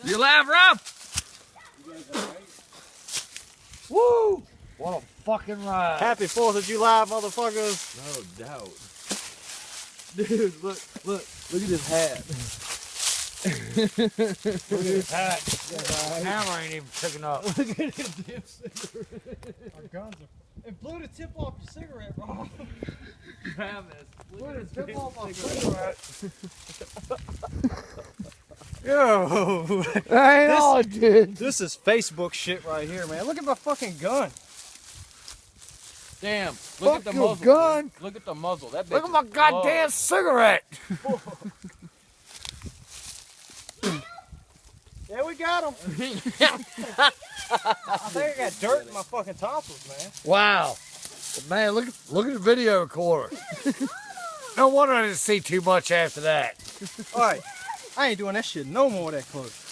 You alive, Rob? Woo! What a fucking ride. Happy 4th of July, motherfuckers. No doubt. Dude, look at this hat. Look at this hat. The camera ain't even picking up. Look at this damn cigarette. Our guns are... It blew the tip off your cigarette, Rob. Travis, Blew the tip off my cigarette. Yo. That ain't all it did. This is Facebook shit right here, man. Look at my fucking gun. Damn, Fuck look at the your muzzle. gun. Dude. Look at the muzzle. That bitch Look at my is goddamn cigarette. Yeah, we got them. I think I got dirt in my fucking tonsils, man. Wow. Man, look at the video recorder. No wonder I didn't see too much after that. All right, I ain't doing that shit no more that close.